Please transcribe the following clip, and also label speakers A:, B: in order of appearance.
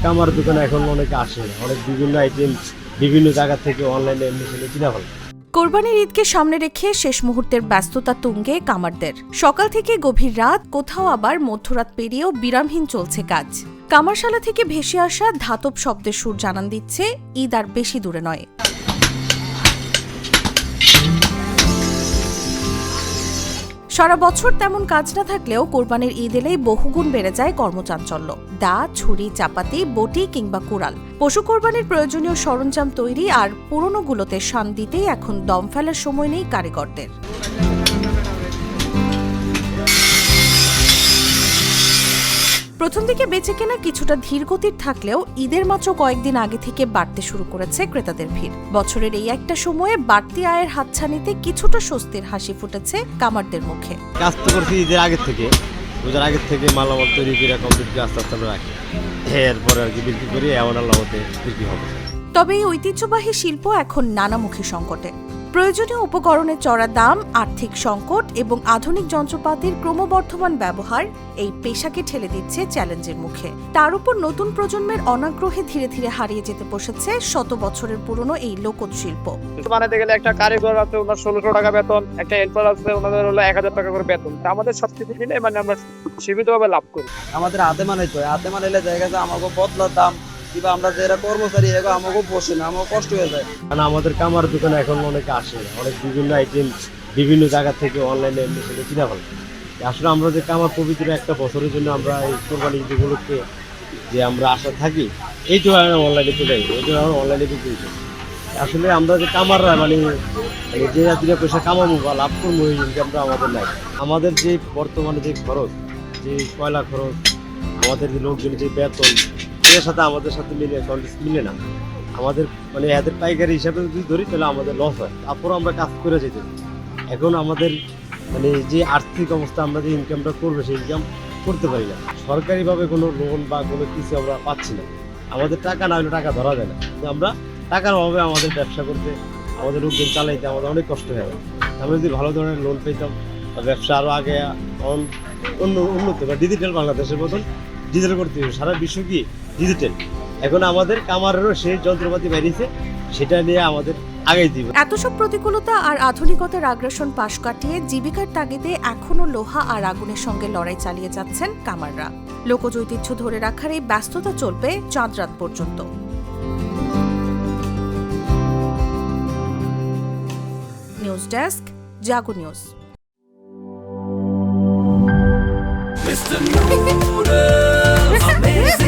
A: আমার দোকানে এখন অনেকে আসে, অনেক বিভিন্ন আইটেম বিভিন্ন জায়গা থেকে অনলাইনে এমনি কিনা ফেলে।
B: কোরবানির ঈদকে সামনে রেখে শেষ মুহূর্তের ব্যস্ততা তুঙ্গে কামারদের। সকাল থেকে গভীর রাত, কোথাও আবার মধ্যরাত পেরিয়েও বিরামহীন চলছে কাজ। কামারশালা থেকে ভেসে আসা ধাতব শব্দের সুর জানান দিচ্ছে ঈদ আর বেশি দূরে নয়। সারা বছর তেমন কাজ না থাকলেও কোরবানির ঈদ এলেই বহুগুণ বেড়ে যায় কর্মচাঞ্চল্য। দা, ছুরি, চাপাতি, বটি কিংবা কুড়াল, পশু কোরবানির প্রয়োজনীয় সরঞ্জাম তৈরি আর পুরনোগুলোতে শান দিতেই এখন দম ফেলার সময় নেই কারিগরদের। প্রথম দিকে বেচাকেনা কিছুটা ধীরগতির থাকলেও ঈদের মাত্র কয়েকদিন আগে থেকে বাড়তে শুরু করেছে ক্রেতাদের ভিড়। বছরের এই একটা সময়ে বাড়তি আয়ের হাতছানিতে কিছুটা স্বস্তির হাসি ফুটেছে কামারদের মুখে।
A: কাজ তো করছি ঈদের আগের থেকে, রোজার আগের থেকে মালামাল তৈরি করে কমপ্লিট করে আস্তে আস্তে আমরা রাখি, এরপরে আর কি বিক্রি করি, এমন আল্লাহ মতে বিক্রি হবে।
B: তবে এই ঐতিহ্যবাহী শিল্প এখন নানামুখী সংকটে। প্রয়োজনীয় উপকরণের চড়া দাম, আর্থিক সংকট এবং আধুনিক যন্ত্রপাতির ক্রমবর্ধমান ব্যবহার এই পেশাকে ঠেলে দিচ্ছে চ্যালেঞ্জের মুখে। তার উপর নতুন প্রজন্মের অনাগ্রহে ধীরে ধীরে হারিয়ে যেতে বসেছে শত বছরের পুরনো এই লোকজ শিল্প।
C: বানাতে গেলে একটা কারিগর আছে, ওনার 1600 টাকা বেতন, একটা হেল্পার আছে, ওনাদের হলো 1000 টাকা করে বেতন। আমাদের সবকিছু মিলে আমরা সীমিতভাবে লাভ করি।
D: আমাদের হাতে মানাইতে হয়, হাতে মানাইলে জায়গা যায় আমাকে বদলার দাম কিংবা আমরা যারা কর্মচারী এগো আমাকেও বসে না, আমার কষ্ট হয়ে যায়।
A: কারণ আমাদের কামার দোকানে এখন অনেকে আসে, অনেক বিভিন্ন আইটেম বিভিন্ন জায়গা থেকে অনলাইনে এমনি কিনা ফেলে। আসলে আমরা যে কামার পবিত্র একটা বছরের জন্য আমরা এই কোরবানি ঈদগুলোকে যে আমরা আশা থাকি, এইটু অনলাইনে চলে যাই, এইটু অনলাইনে বিক্রি করি। আসলে আমরা যে কামাররা মানে যে জাতিরা পয়সা কামাবো বা লাভ করবো, এই ইনকামটা আমাদের নাই। আমাদের যে বর্তমানে যে খরচ, যে কয়লা খরচ, আমাদের যে লোকজনের যে বেতন, এর সাথে আমাদের সাথে মিলে না। আমাদের মানে এদের পাইকারি হিসাবে যদি ধরি তাহলে আমাদের লস হয়, তারপর আমরা কাজ করে যেতে। এখন আমাদের মানে যে আর্থিক অবস্থা, আমরা যে ইনকামটা করবো সেই ইনকাম করতে পারি না। সরকারিভাবে কোনো লোন বা কোনো কিছু আমরা পাচ্ছি না। আমাদের টাকা না হলে টাকা ধরা যায় না। আমরা টাকার অভাবে আমাদের ব্যবসা করতে, আমাদের লোকজন চালাইতে আমাদের অনেক কষ্ট হয়ে যায়। আমরা যদি ভালো ধরনের লোন পেতাম, ব্যবসা আরও আগে উন্নত বা ডিজিটাল বাংলাদেশের মতন ডিজিটাল করতে হবে। সারা বিশ্ব কি ডিজিটাল, এখন আমাদের কামারেরও সেই যন্ত্রপাতি বেরিয়েছে, সেটা নিয়ে আমাদের আগেই দিব।
B: এত সব প্রতিকূলতা আর আধুনিকতার আগ্রাসন পাশ কাটিয়ে জীবিকার তাগিদে এখনো লোহা আর আগুনের সঙ্গে লড়াই চালিয়ে যাচ্ছেন কামাররা। লোকজ ঐতিহ্য ধরে রাখার এই ব্যস্ততা চলবে চাঁদ রাত পর্যন্ত। নিউজ ডেস্ক, জাগো নিউজ।
E: Mr. Noodle, amazing.